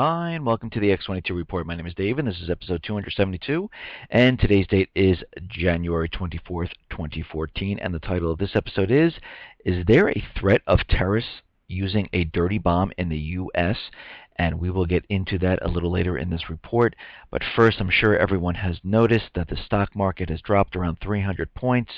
Hi, and welcome to the X22 Report. My name is Dave, and this is episode 272, and today's date is January 24th, 2014, and the title of this episode is there a threat of terrorists using a dirty bomb in the U.S.? And we will get into that a little later in this report. But first, I'm sure everyone has noticed that the stock market has dropped around 300 points.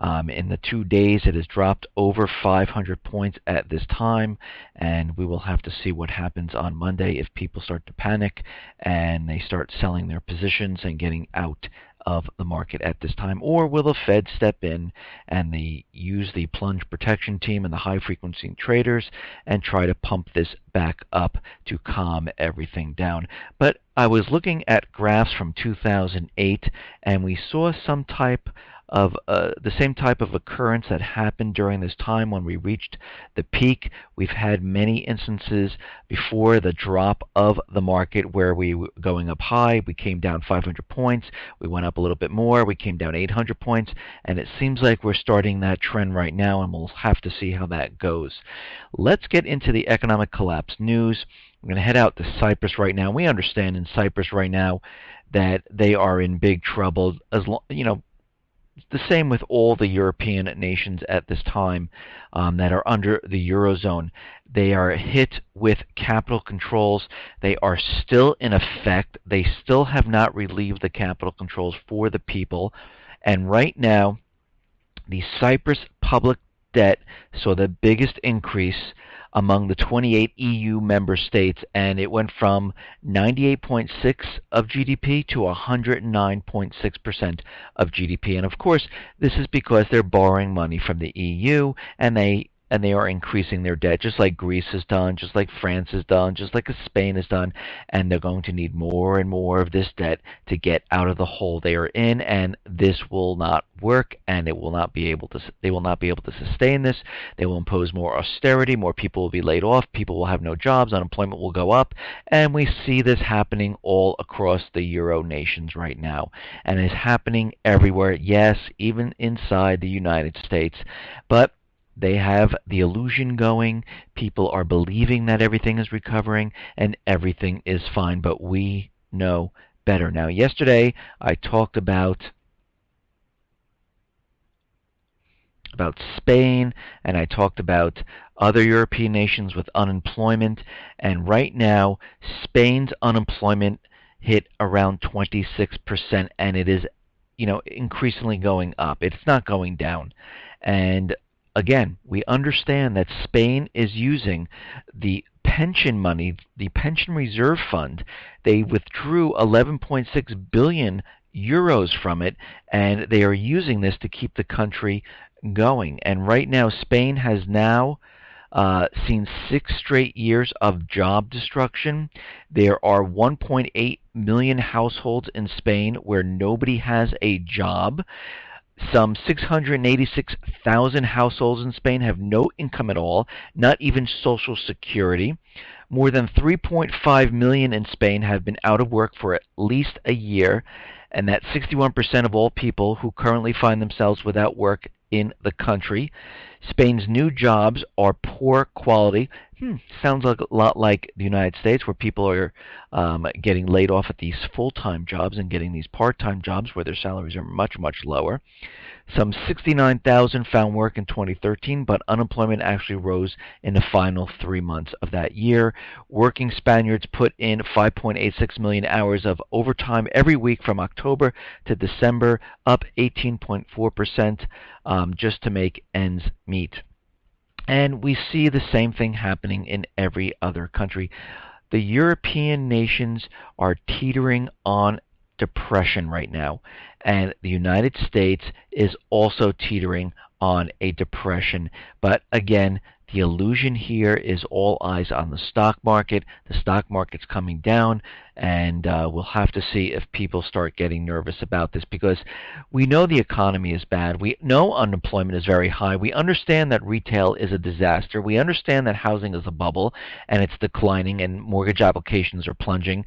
In the 2 days, it has dropped over 500 points at this time. And we will have to see what happens on Monday if people start to panic and they start selling their positions and getting out of the market at this time, or will the Fed step in and they use the plunge protection team and the high frequency traders and try to pump this back up to calm everything down? But I was looking at graphs from 2008 and we saw some type of the same type of occurrence that happened during this time when we reached the peak. We've had many instances before the drop of the market where we were going up high, we came down 500 points, we went up a little bit more, we came down 800 points, and it seems like we're starting that trend right now, and we'll have to see how that goes. Let's get into the economic collapse news. I'm going to head out to Cyprus right now. We understand in Cyprus right now that they are in big trouble, as the same with all the European nations at this time that are under the Eurozone. They are hit with capital controls. They are still in effect. They still have not relieved the capital controls for the people. And right now, the Cyprus public debt saw the biggest increase among the 28 EU member states, and it went from 98.6 of GDP to 109.6% of GDP. And of course, this is because they're borrowing money from the EU, and they are increasing their debt, just like Greece has done, just like France has done, just like Spain has done, and they're going to need more and more of this debt to get out of the hole they are in, and this will not work, and they will not be able to sustain this. They will impose more austerity, more people will be laid off, people will have no jobs, unemployment will go up, and we see this happening all across the Euro nations right now, and it's happening everywhere, yes, even inside the United States, but they have the illusion going. People are believing that everything is recovering and everything is fine, but we know better. Now, yesterday I talked about Spain, and I talked about other European nations with unemployment, and right now Spain's unemployment hit around 26%, and it is increasingly going up. It's not going down. And again, we understand that Spain is using the pension money, the pension reserve fund. They withdrew 11.6 billion euros from it, and they are using this to keep the country going. And right now, Spain has now seen 6 straight years of job destruction. There are 1.8 million households in Spain where nobody has a job. Some 686,000 households in Spain have no income at all, not even Social Security. More than 3.5 million in Spain have been out of work for at least a year, and that's 61% of all people who currently find themselves without work in the country. Spain's new jobs are poor quality. Sounds like a lot like the United States, where people are getting laid off at these full-time jobs and getting these part-time jobs where their salaries are much, much lower. Some 69,000 found work in 2013, but unemployment actually rose in the final 3 months of that year. Working Spaniards put in 5.86 million hours of overtime every week from October to December, up 18.4%, just to make ends meet. And we see the same thing happening in every other country. The European nations are teetering on depression right now, and the United States is also teetering on a depression. But again, the illusion here is all eyes on the stock market. The stock market's coming down, and we'll have to see if people start getting nervous about this, because we know the economy is bad. We know unemployment is very high. We understand that retail is a disaster. We understand that housing is a bubble, and it's declining, and mortgage applications are plunging.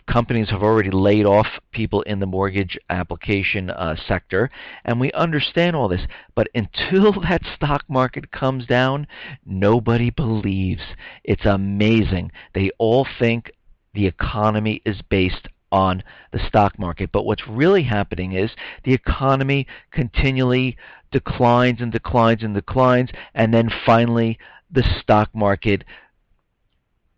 Companies have already laid off people in the mortgage application sector, and we understand all this. But until that stock market comes down, nobody believes. It's amazing. They all think the economy is based on the stock market. But what's really happening is the economy continually declines and declines and declines, and then finally the stock market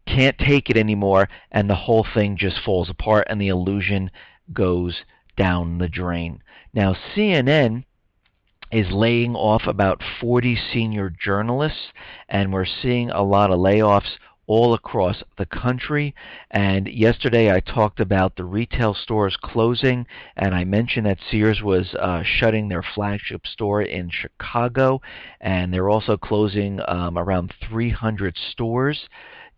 can't take it anymore, and the whole thing just falls apart, and the illusion goes down the drain. Now, CNN is laying off about 40 senior journalists, and we're seeing a lot of layoffs all across the country. And yesterday I talked about the retail stores closing, and I mentioned that Sears was shutting their flagship store in Chicago, and they're also closing around 300 stores.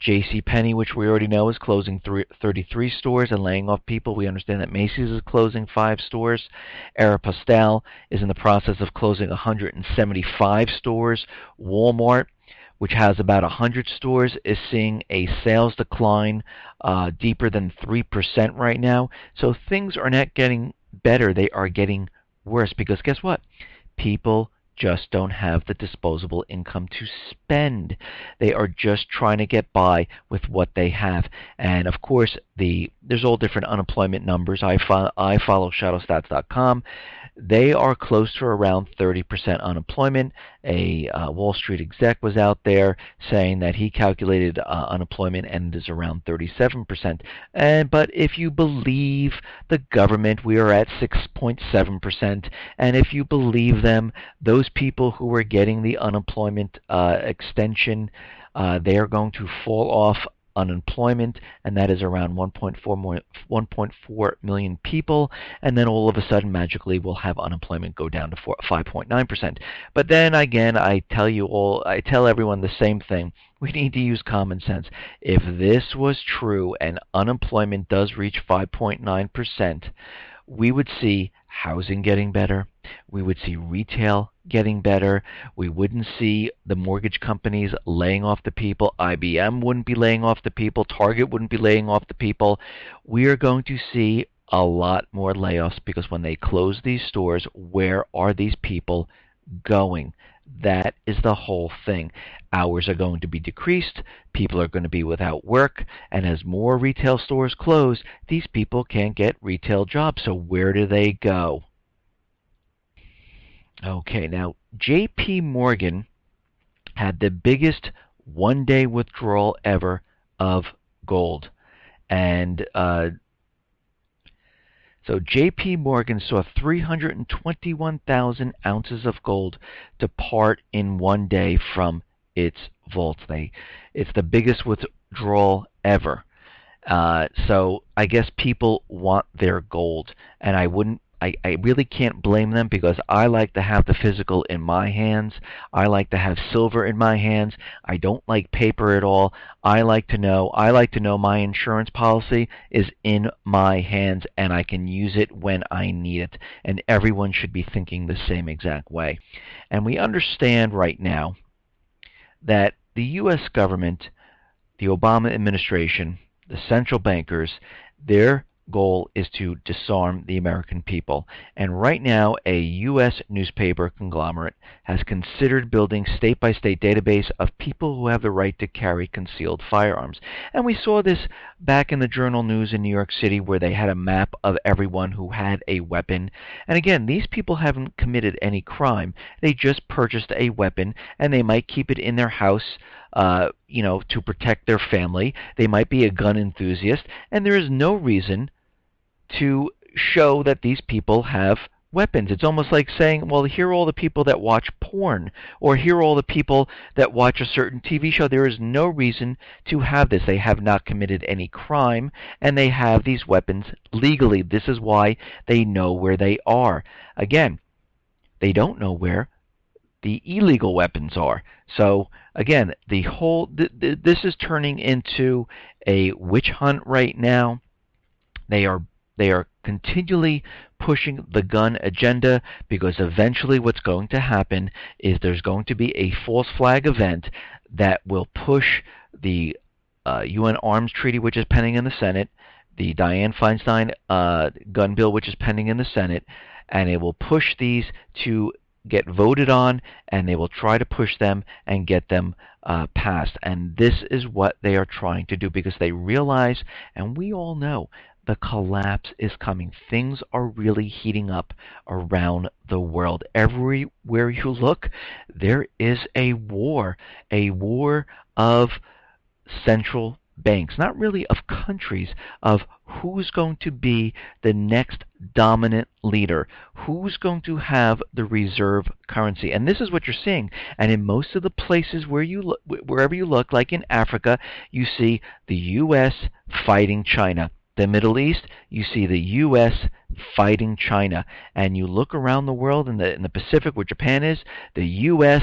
JCPenney, which we already know, is closing 33 stores and laying off people. We understand that Macy's is closing 5 stores. Aeropostale is in the process of closing 175 stores. Walmart, which has about 100 stores, is seeing a sales decline deeper than 3% right now. So things are not getting better. They are getting worse, because guess what? People just don't have the disposable income to spend. They are just trying to get by with what they have. And of course, there's all different unemployment numbers. I follow shadowstats.com. They are close to around 30% unemployment. A Wall Street exec was out there saying that he calculated unemployment and is around 37%. But if you believe the government, we are at 6.7%. And if you believe them, those people who are getting the unemployment extension, they are going to fall off unemployment, and that is around 1.4 million people, and then all of a sudden magically we'll have unemployment go down to 5.9%. But then again, I tell everyone the same thing. We need to use common sense. If this was true and unemployment does reach 5.9%, we would see housing getting better. We would see retail getting better. We wouldn't see the mortgage companies laying off the people. IBM wouldn't be laying off the people. Target wouldn't be laying off the people. We are going to see a lot more layoffs, because when they close these stores, where are these people going? That is the whole thing. Hours are going to be decreased. People are going to be without work. And as more retail stores close, these people can't get retail jobs. So where do they go? Okay, now J.P. Morgan had the biggest one-day withdrawal ever of gold. And so J.P. Morgan saw 321,000 ounces of gold depart in one day from its vaults. It's the biggest withdrawal ever. So I guess people want their gold, and I really can't blame them, because I like to have the physical in my hands. I like to have silver in my hands. I don't like paper at all. I like to know my insurance policy is in my hands, and I can use it when I need it. And everyone should be thinking the same exact way. And we understand right now that the U.S. government, the Obama administration, the central bankers, their goal is to disarm the American people. And right now, a U.S. newspaper conglomerate has considered building state-by-state database of people who have the right to carry concealed firearms. And we saw this back in the Journal News in New York City, where they had a map of everyone who had a weapon. And again, these people haven't committed any crime. They just purchased a weapon, and they might keep it in their house to protect their family. They might be a gun enthusiast, and there is no reason to show that these people have weapons. It's almost like saying, well, here are all the people that watch porn, or here are all the people that watch a certain TV show. There is no reason to have this. They have not committed any crime, and they have these weapons legally. This is why they know where they are. Again, they don't know where the illegal weapons are. So again, this is turning into a witch hunt right now. They are continually pushing the gun agenda, because eventually what's going to happen is there's going to be a false flag event that will push the UN Arms Treaty, which is pending in the Senate, the Dianne Feinstein gun bill, which is pending in the Senate, and it will push these to get voted on, and they will try to push them and get them passed. And this is what they are trying to do because they realize, and we all know, the collapse is coming. Things are really heating up around the world. Everywhere you look, there is a war of central banks, not really of countries, of who's going to be the next dominant leader, who's going to have the reserve currency. And this is what you're seeing. And in most of the places wherever you look, like in Africa, you see the U.S. fighting China. The Middle East, you see the U.S. fighting China. And you look around the world in the Pacific where Japan is, the U.S.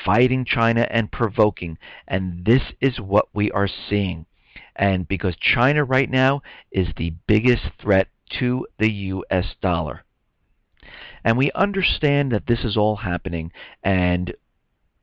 fighting China and provoking. And this is what we are seeing. And because China right now is the biggest threat to the U.S. dollar. And we understand that this is all happening. And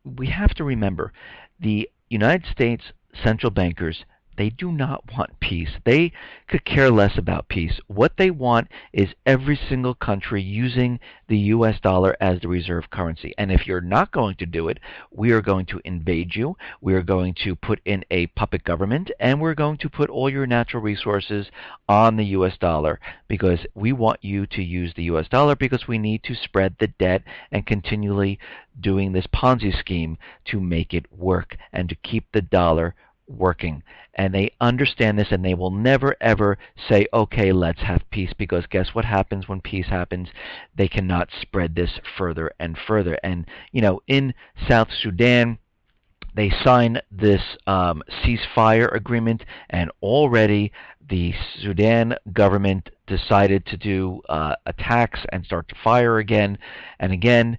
we have to remember, the United States central bankers, they do not want peace. They could care less about peace. What they want is every single country using the U.S. dollar as the reserve currency. And if you're not going to do it, we are going to invade you. We are going to put in a puppet government, and we're going to put all your natural resources on the U.S. dollar because we want you to use the U.S. dollar because we need to spread the debt and continually doing this Ponzi scheme to make it work and to keep the dollar working. And they understand this, and they will never ever say, okay, let's have peace, because guess what happens when peace happens? They cannot spread this further and further. And in South Sudan, they signed this ceasefire agreement, and already the Sudan government decided to do attacks and start to fire again and again.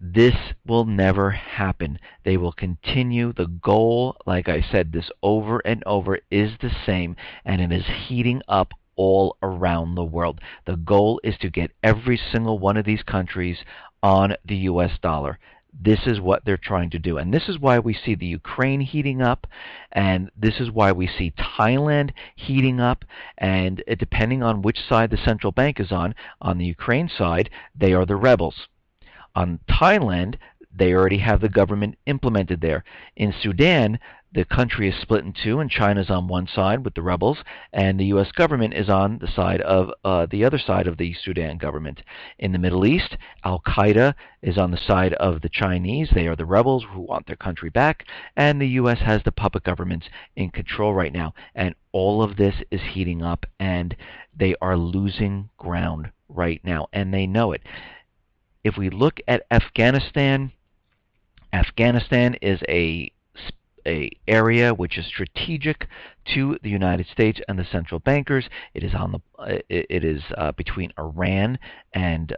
This will never happen. They will continue. The goal, like I said, this over and over is the same, and it is heating up all around the world. The goal is to get every single one of these countries on the U.S. dollar. This is what they're trying to do. And this is why we see the Ukraine heating up, and this is why we see Thailand heating up. And depending on which side the central bank is on the Ukraine side, they are the rebels. On Thailand, they already have the government implemented there. In Sudan, the country is split in two, and China's on one side with the rebels, and the U.S. government is on the side of the other side of the Sudan government. In the Middle East, Al-Qaeda is on the side of the Chinese. They are the rebels who want their country back, and the U.S. has the puppet governments in control right now. And all of this is heating up, and they are losing ground right now, and they know it. If we look at Afghanistan, Afghanistan is a area which is strategic to the United States and the central bankers. It is between Iran and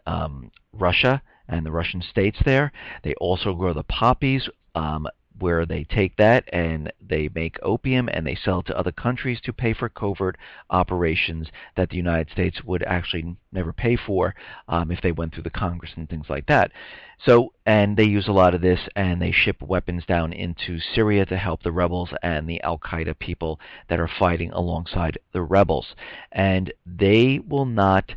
Russia and the Russian states there. They also grow the poppies, where they take that and they make opium and they sell it to other countries to pay for covert operations that the United States would actually never pay for if they went through the Congress and things like that. So, and they use a lot of this, and they ship weapons down into Syria to help the rebels and the Al-Qaeda people that are fighting alongside the rebels. And they will not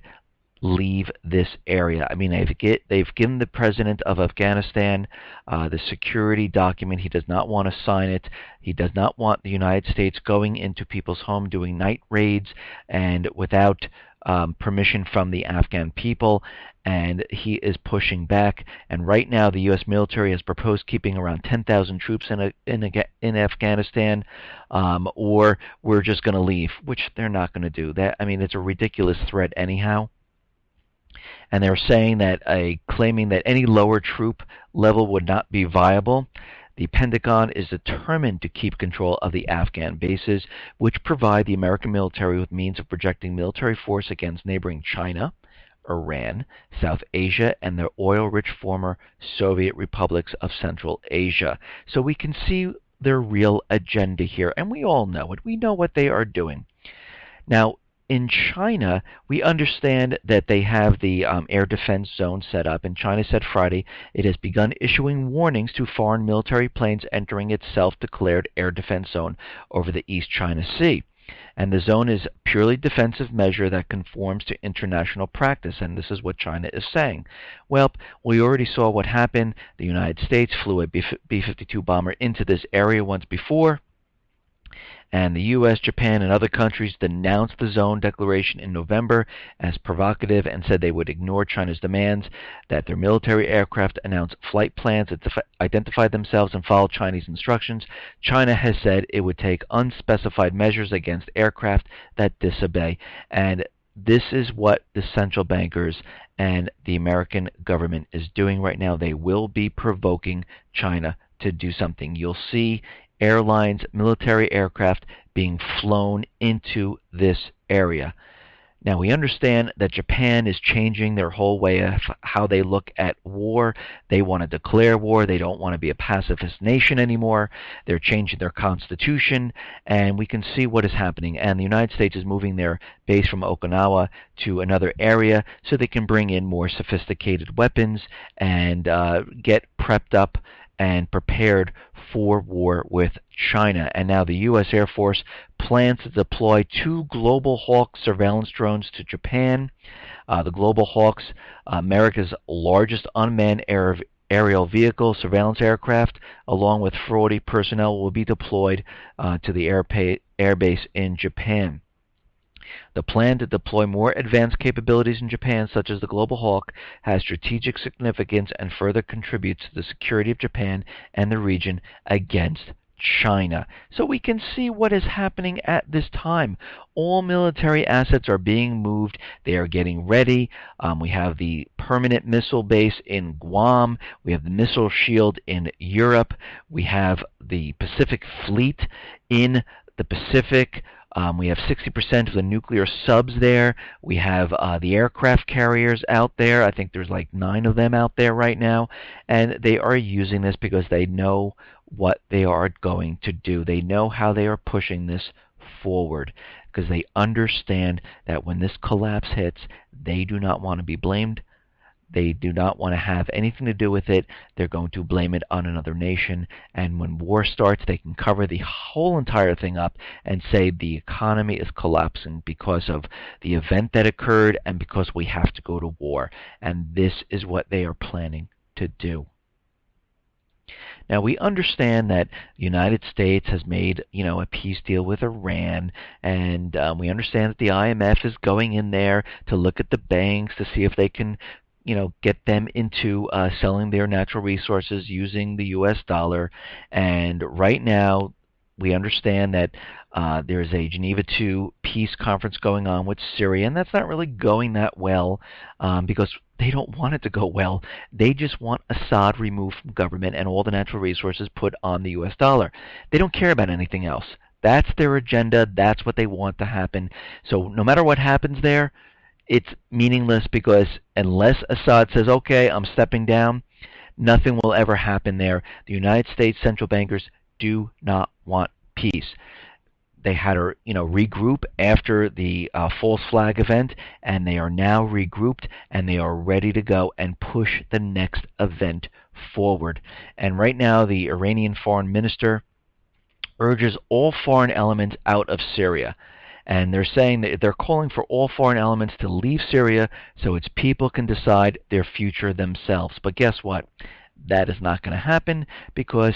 leave this area. I mean, they've given the president of Afghanistan the security document. He does not want to sign it. He does not want the United States going into people's home, doing night raids, and without permission from the Afghan people. And he is pushing back. And right now, the U.S. military has proposed keeping around 10,000 troops in Afghanistan, or we're just going to leave, which they're not going to do. That, I mean, it's a ridiculous threat anyhow. And they're saying that, claiming that any lower troop level would not be viable. The Pentagon is determined to keep control of the Afghan bases, which provide the American military with means of projecting military force against neighboring China, Iran, South Asia, and the oil-rich former Soviet republics of Central Asia. So we can see their real agenda here, and we all know it. We know what they are doing. Now, in China, we understand that they have the air defense zone set up, and China said Friday it has begun issuing warnings to foreign military planes entering its self-declared air defense zone over the East China Sea. And the zone is a purely defensive measure that conforms to international practice, and this is what China is saying. Well, we already saw what happened. The United States flew a B-52 bomber into this area once before, and the U.S., Japan, and other countries denounced the zone declaration in November as provocative and said they would ignore China's demands, that their military aircraft announce flight plans that identify themselves and follow Chinese instructions. China has said it would take unspecified measures against aircraft that disobey. And this is what the central bankers and the American government is doing right now. They will be provoking China to do something. You'll see airlines, military aircraft being flown into this area. Now, we understand that Japan is changing their whole way of how they look at war. They want to declare war. They don't want to be a pacifist nation anymore. They're changing their constitution, and we can see what is happening. And the United States is moving their base from Okinawa to another area so they can bring in more sophisticated weapons and get prepped up and prepared for war with China. And now the U.S. Air Force plans to deploy 2 Global Hawk surveillance drones to Japan. The Global Hawks, America's largest unmanned aerial vehicle surveillance aircraft, along with 40 personnel, will be deployed to the airbase in Japan. The plan to deploy more advanced capabilities in Japan, such as the Global Hawk, has strategic significance and further contributes to the security of Japan and the region against China. So we can see what is happening at this time. All military assets are being moved. They are getting ready. We have the permanent missile base in Guam. We have the missile shield in Europe. We have the Pacific Fleet in the Pacific. We have 60% of the nuclear subs there. We have the aircraft carriers out there. I think there's like 9 of them out there right now. And they are using this because they know what they are going to do. They know how they are pushing this forward because they understand that when this collapse hits, they do not want to be blamed. They do not want to have anything to do with it. They're going to blame it on another nation. And when war starts, they can cover the whole entire thing up and say the economy is collapsing because of the event that occurred and because we have to go to war. And this is what they are planning to do. Now, we understand that the United States has made, a peace deal with Iran, and we understand that the IMF is going in there to look at the banks to see if they can get them into selling their natural resources using the U.S. dollar. And right now, we understand that there's a Geneva II peace conference going on with Syria, and that's not really going that well because they don't want it to go well. They just want Assad removed from government and all the natural resources put on the U.S. dollar. They don't care about anything else. That's their agenda. That's what they want to happen. So no matter what happens there, it's meaningless because unless Assad says, okay, I'm stepping down, nothing will ever happen there. The United States central bankers do not want peace. They had to, regroup after the false flag event, and they are now regrouped, and they are ready to go and push the next event forward. And right now, the Iranian foreign minister urges all foreign elements out of Syria. And they're saying that they're calling for all foreign elements to leave Syria so its people can decide their future themselves. But guess what? That is not going to happen because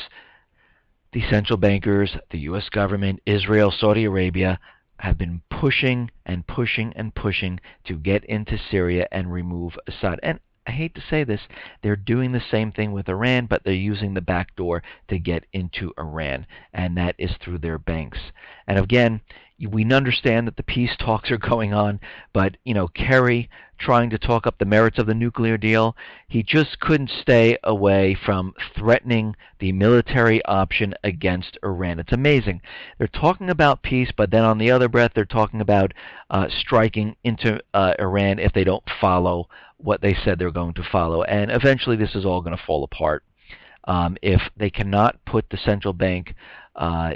the central bankers, the U.S. government, Israel, Saudi Arabia have been pushing and pushing and pushing to get into Syria and remove Assad. And I hate to say this, they're doing the same thing with Iran, but they're using the back door to get into Iran, and that is through their banks. And again, we understand that the peace talks are going on, but, Kerry trying to talk up the merits of the nuclear deal, he just couldn't stay away from threatening the military option against Iran. It's amazing. They're talking about peace, but then on the other breath, they're talking about striking into Iran if they don't follow what they said they're going to follow. And eventually this is all going to fall apart. If they cannot put the central bank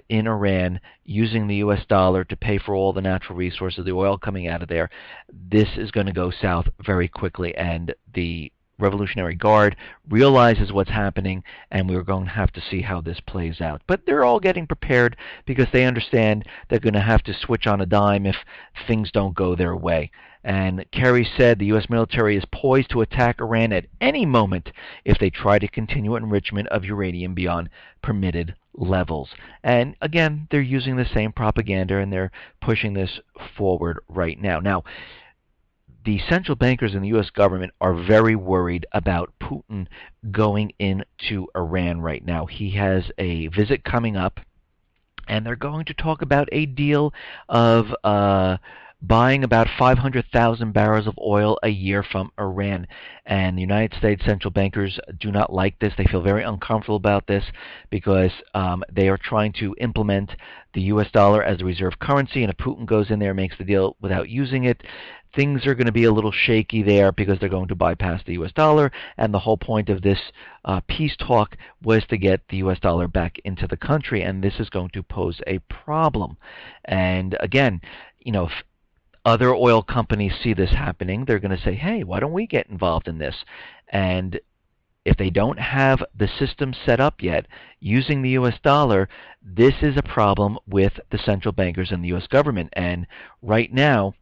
in Iran using the U.S. dollar to pay for all the natural resources, the oil coming out of there, this is going to go south very quickly, and the Revolutionary Guard realizes what's happening, and we're going to have to see how this plays out. But they're all getting prepared because they understand they're going to have to switch on a dime if things don't go their way. And Kerry said the U.S. military is poised to attack Iran at any moment if they try to continue enrichment of uranium beyond permitted levels. And again, they're using the same propaganda, and they're pushing this forward right now. Now, the central bankers in the U.S. government are very worried about Putin going into Iran right now. He has a visit coming up, and they're going to talk about a deal of buying about 500,000 barrels of oil a year from Iran. And the United States central bankers do not like this. They feel very uncomfortable about this because they are trying to implement the U.S. dollar as a reserve currency, and if Putin goes in there and makes the deal without using it, things are going to be a little shaky there because they're going to bypass the U.S. dollar, and the whole point of this peace talk was to get the U.S. dollar back into the country, and this is going to pose a problem. And again, if other oil companies see this happening, they're going to say, hey, why don't we get involved in this? And if they don't have the system set up yet using the U.S. dollar, this is a problem with the central bankers and the U.S. government. And right now,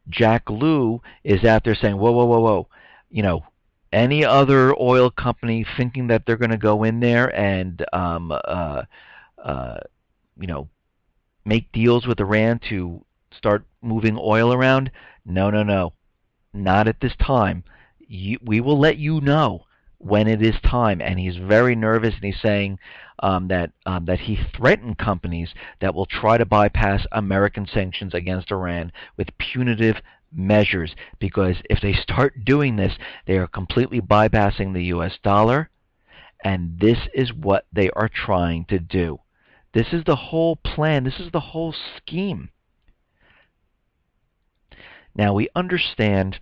Jack Lew is out there saying, whoa, whoa, whoa, whoa. Any other oil company thinking that they're going to go in there and, make deals with Iran to start moving oil around? No, no, no. Not at this time. We will let you know when it is time. And he's very nervous, and he's saying that he threatened companies that will try to bypass American sanctions against Iran with punitive measures, because if they start doing this, they are completely bypassing the U.S. dollar, and this is what they are trying to do. This is the whole plan. This is the whole scheme. Now, we understand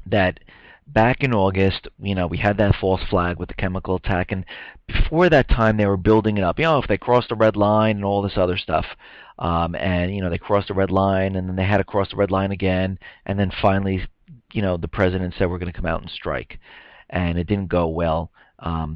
that back in August, we had that false flag with the chemical attack, and before that time, they were building it up. If they crossed the red line and all this other stuff, and they crossed the red line, and then they had to cross the red line again, and then finally, the president said we're going to come out and strike, and it didn't go well.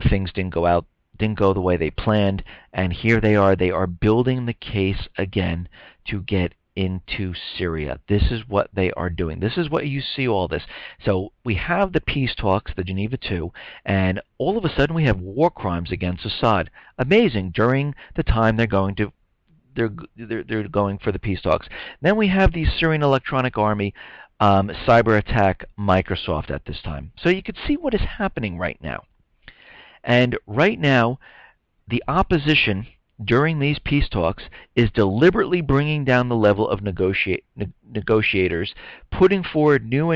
Things didn't go the way they planned, and here they are building the case again to get into Syria. This is what they are doing. This is what you see all this. So we have the peace talks, the Geneva II, and all of a sudden we have war crimes against Assad. Amazing. During the time they're going for the peace talks. Then we have the Syrian Electronic Army cyber attack Microsoft at this time. So you can see what is happening right now. And right now, the opposition during these peace talks is deliberately bringing down the level of negotiators, putting forward new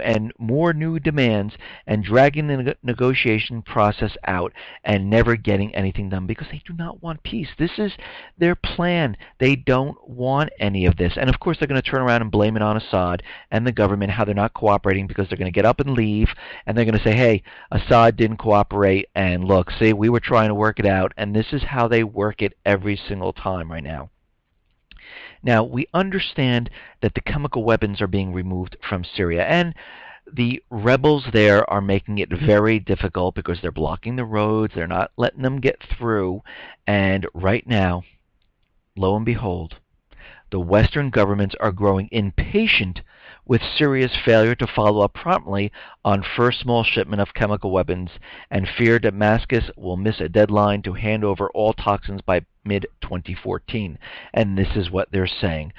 and more new demands, and dragging the negotiation process out and never getting anything done because they do not want peace. This is their plan. They don't want any of this. And of course, they're going to turn around and blame it on Assad and the government, how they're not cooperating, because they're going to get up and leave, and they're going to say, hey, Assad didn't cooperate, and look, see, we were trying to work it out. And this is how they work it every single time right now. Now, we understand that the chemical weapons are being removed from Syria, and the rebels there are making it very difficult because they're blocking the roads, they're not letting them get through, and right now, lo and behold, the Western governments are growing impatient with Syria's failure to follow up promptly on first small shipment of chemical weapons, and fear Damascus will miss a deadline to hand over all toxins by mid-2014. And this is what they're saying.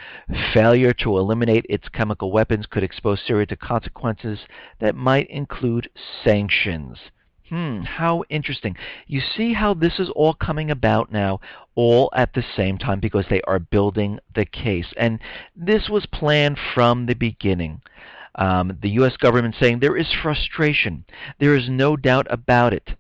Failure to eliminate its chemical weapons could expose Syria to consequences that might include sanctions. How interesting. You see how this is all coming about now, all at the same time, because they are building the case. And this was planned from the beginning. The U.S. government saying there is frustration. There is no doubt about it.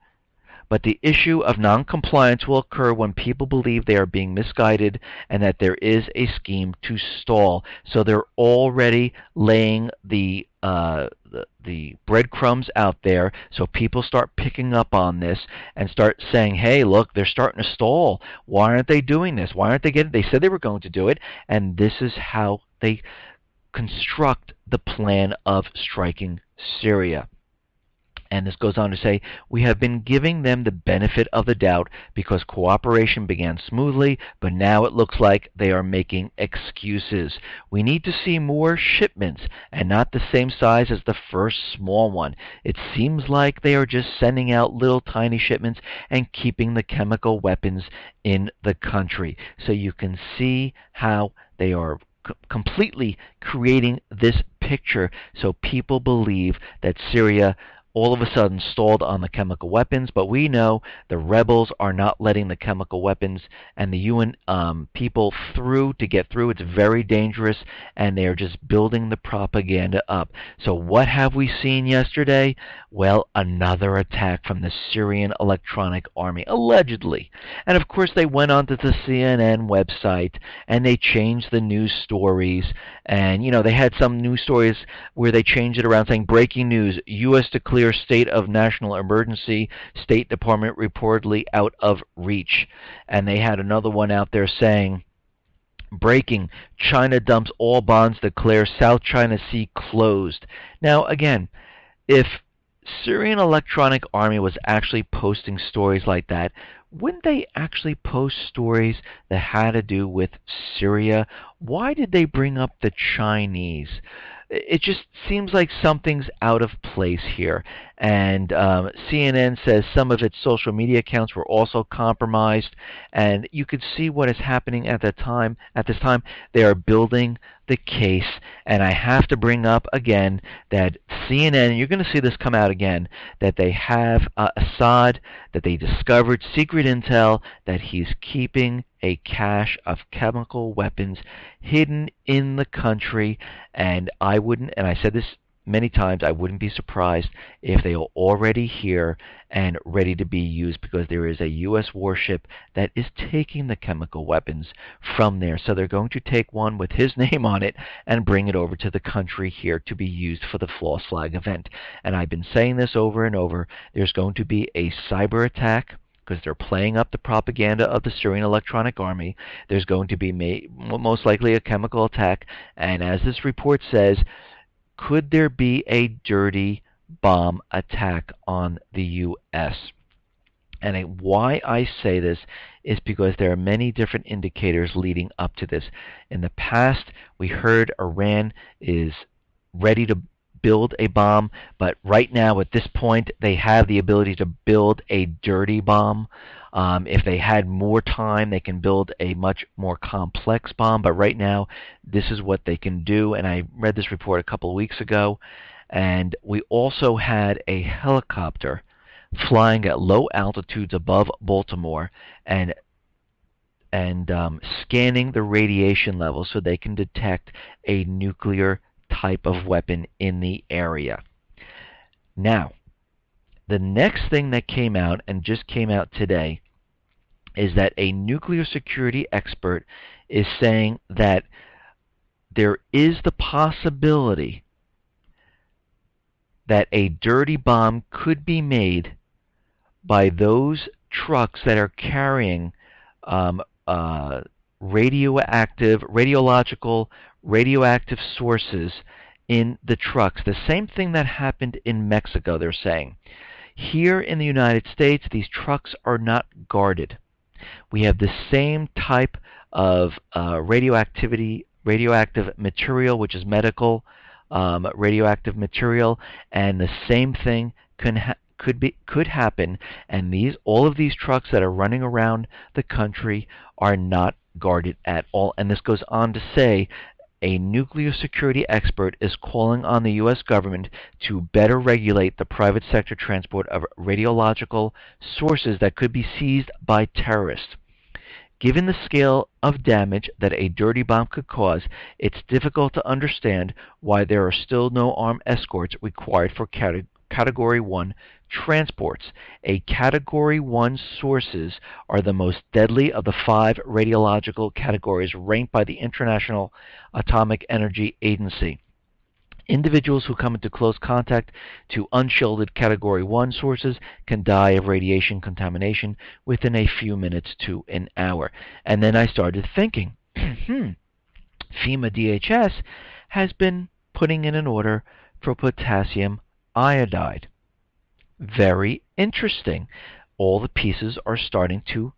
But the issue of noncompliance will occur when people believe they are being misguided and that there is a scheme to stall. So they're already laying the breadcrumbs out there, so people start picking up on this and start saying, hey, look, they're starting to stall. Why aren't they doing this? Why aren't they getting? They said they were going to do it, and this is how they construct the plan of striking Syria. And this goes on to say, we have been giving them the benefit of the doubt because cooperation began smoothly, but now it looks like they are making excuses. We need to see more shipments and not the same size as the first small one. It seems like they are just sending out little tiny shipments and keeping the chemical weapons in the country. So you can see how they are completely creating this picture so people believe that Syria all of a sudden stalled on the chemical weapons, but we know the rebels are not letting the chemical weapons and the UN people through to get through. It's very dangerous, and they are just building the propaganda up. So what have we seen yesterday? Well, another attack from the Syrian Electronic Army, allegedly. And of course they went onto the CNN website, and they changed the news stories, and they had some news stories where they changed it around saying, breaking news, U.S. declares state of national emergency, State Department reportedly out of reach. And they had another one out there saying, breaking, China dumps all bonds, declares South China Sea closed. Now again, if Syrian Electronic Army was actually posting stories like that, wouldn't they actually post stories that had to do with Syria? Why did they bring up the Chinese? It just seems like something's out of place here. And CNN says some of its social media accounts were also compromised, and you could see what is happening at that time. At this time, they are building the case, and I have to bring up again that CNN, you're going to see this come out again, that they have Assad, that they discovered secret intel that he's keeping a cache of chemical weapons hidden in the country, and I said this many times, I wouldn't be surprised if they are already here and ready to be used, because there is a U.S. warship that is taking the chemical weapons from there. So they're going to take one with his name on it and bring it over to the country here to be used for the false flag event. And I've been saying this over and over. There's going to be a cyber attack, because they're playing up the propaganda of the Syrian Electronic Army. There's going to be most likely a chemical attack, and as this report says, could there be a dirty bomb attack on the U.S.? And why I say this is because there are many different indicators leading up to this. In the past, we heard Iran is ready to build a bomb, but right now at this point they have the ability to build a dirty bomb. If they had more time, they can build a much more complex bomb, but right now this is what they can do. And I read this report a couple of weeks ago, and we also had a helicopter flying at low altitudes above Baltimore and scanning the radiation levels so they can detect a nuclear type of weapon in the area. Now, the next thing that came out, and just came out today, is that a nuclear security expert is saying that there is the possibility that a dirty bomb could be made by those trucks that are carrying radioactive sources in the trucks. The same thing that happened in Mexico, they're saying. Here in the United States, these trucks are not guarded. We have the same type of radioactive material, which is medical radioactive material, and the same thing could happen. And all of these trucks that are running around the country are not guarded at all. And this goes on to say, a nuclear security expert is calling on the U.S. government to better regulate the private sector transport of radiological sources that could be seized by terrorists. Given the scale of damage that a dirty bomb could cause, it's difficult to understand why there are still no armed escorts required for Category 1 transports. A Category 1 sources are the most deadly of the 5 radiological categories ranked by the International Atomic Energy Agency. Individuals who come into close contact to unshielded Category 1 sources can die of radiation contamination within a few minutes to an hour. And then I started thinking, FEMA DHS has been putting in an order for potassium iodide. Very interesting. All the pieces are starting to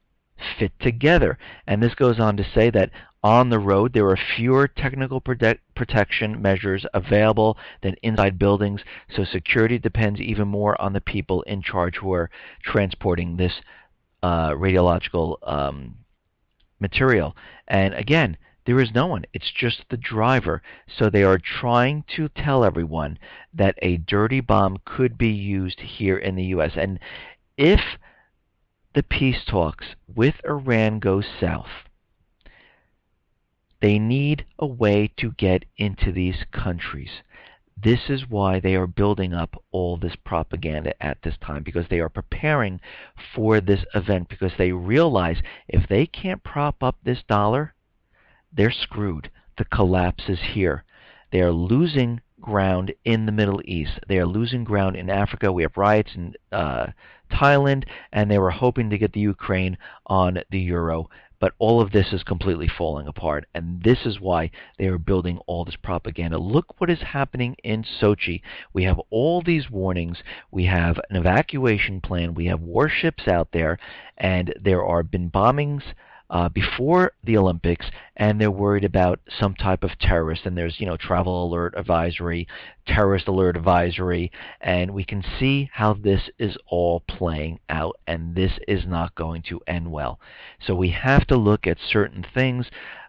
fit together. And this goes on to say that on the road there are fewer technical protection measures available than inside buildings, so security depends even more on the people in charge who are transporting this radiological material. And again, there is no one. It's just the driver. So they are trying to tell everyone that a dirty bomb could be used here in the U.S. And if the peace talks with Iran go south, they need a way to get into these countries. This is why they are building up all this propaganda at this time, because they are preparing for this event, because they realize if they can't prop up this dollar, they're screwed. The collapse is here. They are losing ground in the Middle East. They are losing ground in Africa. We have riots in Thailand, and they were hoping to get the Ukraine on the euro. But all of this is completely falling apart, and this is why they are building all this propaganda. Look what is happening in Sochi. We have all these warnings. We have an evacuation plan. We have warships out there, and there are been bombings before the Olympics, and they're worried about some type of terrorist. And there's, travel alert advisory, terrorist alert advisory, and we can see how this is all playing out, and this is not going to end well. So we have to look at certain things,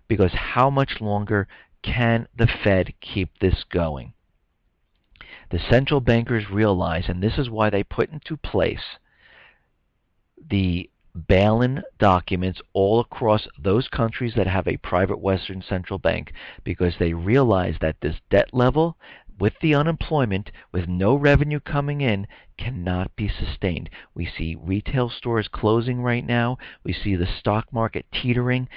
because how much longer can the Fed keep this going? The central bankers realize, and this is why they put into place the bail-in documents all across those countries that have a private Western central bank, because they realize that this debt level, with the unemployment, with no revenue coming in, cannot be sustained. We see retail stores closing right now. We see the stock market teetering.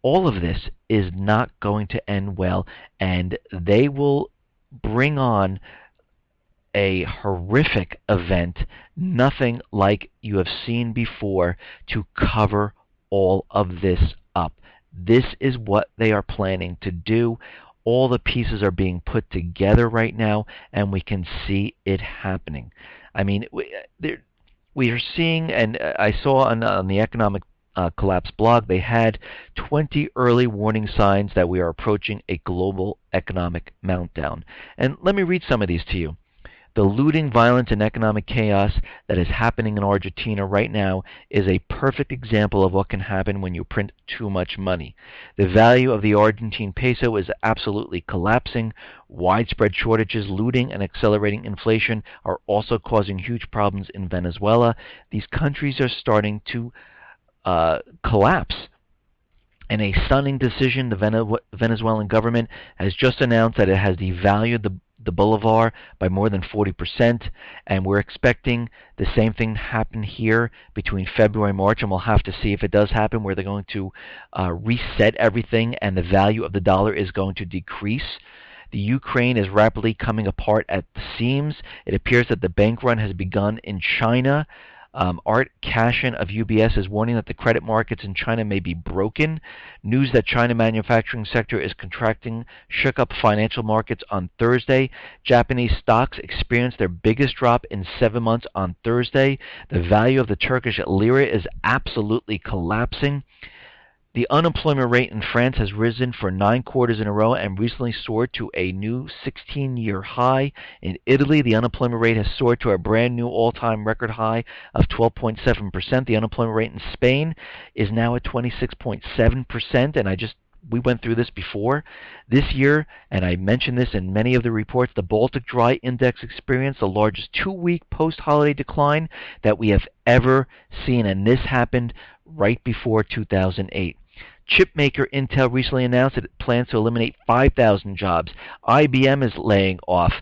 All of this is not going to end well, and they will bring on a horrific event, nothing like you have seen before, to cover all of this up. This is what they are planning to do. All the pieces are being put together right now, and we can see it happening. I mean, we are seeing, and I saw on the Economic Collapse blog, they had 20 early warning signs that we are approaching a global economic meltdown. And let me read some of these to you. The looting, violence, and economic chaos that is happening in Argentina right now is a perfect example of what can happen when you print too much money. The value of the Argentine peso is absolutely collapsing. Widespread shortages, looting, and accelerating inflation are also causing huge problems in Venezuela. These countries are starting to collapse. In a stunning decision, the Venezuelan government has just announced that it has devalued the bolivar by more than 40%, and we're expecting the same thing to happen here between February and March, and we'll have to see if it does happen, where they're going to reset everything and the value of the dollar is going to decrease. The Ukraine is rapidly coming apart at the seams. It appears that the bank run has begun in China. Art Cashin of UBS is warning that the credit markets in China may be broken. News that China manufacturing sector is contracting shook up financial markets on Thursday. Japanese stocks experienced their biggest drop in 7 months on Thursday. The value of the Turkish lira is absolutely collapsing. The unemployment rate in France has risen for 9 quarters in a row and recently soared to a new 16-year high. In Italy, the unemployment rate has soared to a brand new all-time record high of 12.7%. The unemployment rate in Spain is now at 26.7%, and we went through this before. This year, and I mentioned this in many of the reports, the Baltic Dry Index experienced the largest 2-week post-holiday decline that we have ever seen, and this happened right before 2008. Chipmaker Intel recently announced that it plans to eliminate 5,000 jobs. IBM is laying off.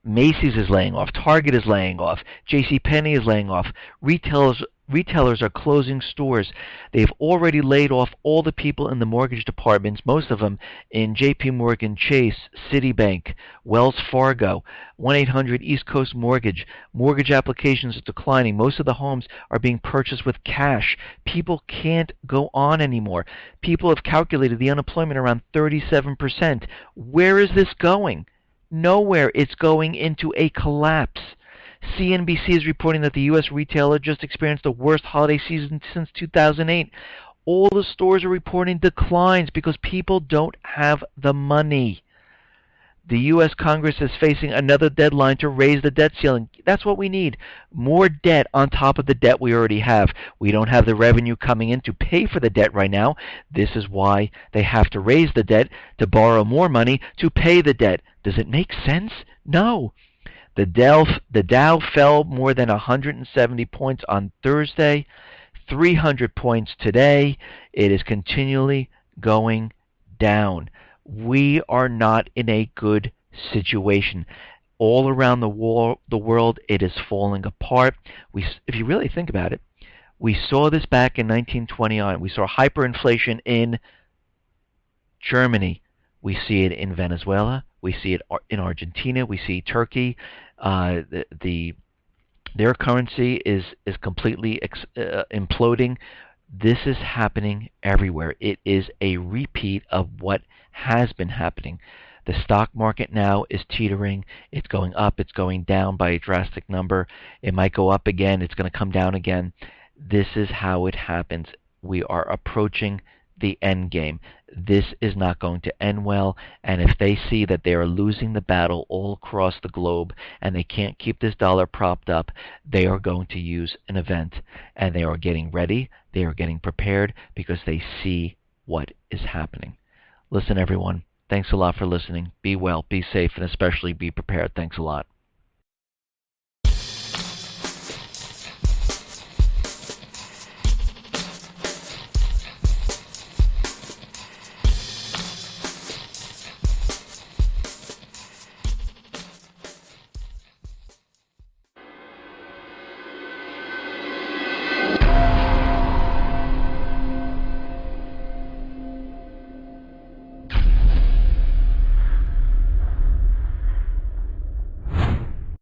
Macy's is laying off. Target is laying off. JCPenney is laying off. Retailers Retailers are closing stores. They've already laid off all the people in the mortgage departments, most of them in JP Morgan Chase, Citibank, Wells Fargo, 1-800 East Coast Mortgage. Mortgage applications are declining. Most of the homes are being purchased with cash. People can't go on anymore. People have calculated the unemployment around 37%. Where is this going? Nowhere. It's going into a collapse. CNBC is reporting that the U.S. retailer just experienced the worst holiday season since 2008. All the stores are reporting declines because people don't have the money. The U.S. Congress is facing another deadline to raise the debt ceiling. That's what we need. More debt on top of the debt we already have. We don't have the revenue coming in to pay for the debt right now. This is why they have to raise the debt, to borrow more money to pay the debt. Does it make sense? No. The Dow fell more than 170 points on Thursday, 300 points today. It is continually going down. We are not in a good situation. All around the world, it is falling apart. If you really think about it, we saw this back in 1929. We saw hyperinflation in Germany. We see it in Venezuela. We see it in Argentina. We see Turkey. Their currency is completely imploding. This is happening everywhere. It is a repeat of what has been happening. The stock market now is teetering. It's going up. It's going down by a drastic number. It might go up again. It's going to come down again. This is how it happens. We are approaching the end game. This is not going to end well, and if they see that they are losing the battle all across the globe and they can't keep this dollar propped up, they are going to use an event, and they are getting ready, they are getting prepared because they see what is happening. Listen, everyone, thanks a lot for listening. Be well, be safe, and especially be prepared. Thanks a lot.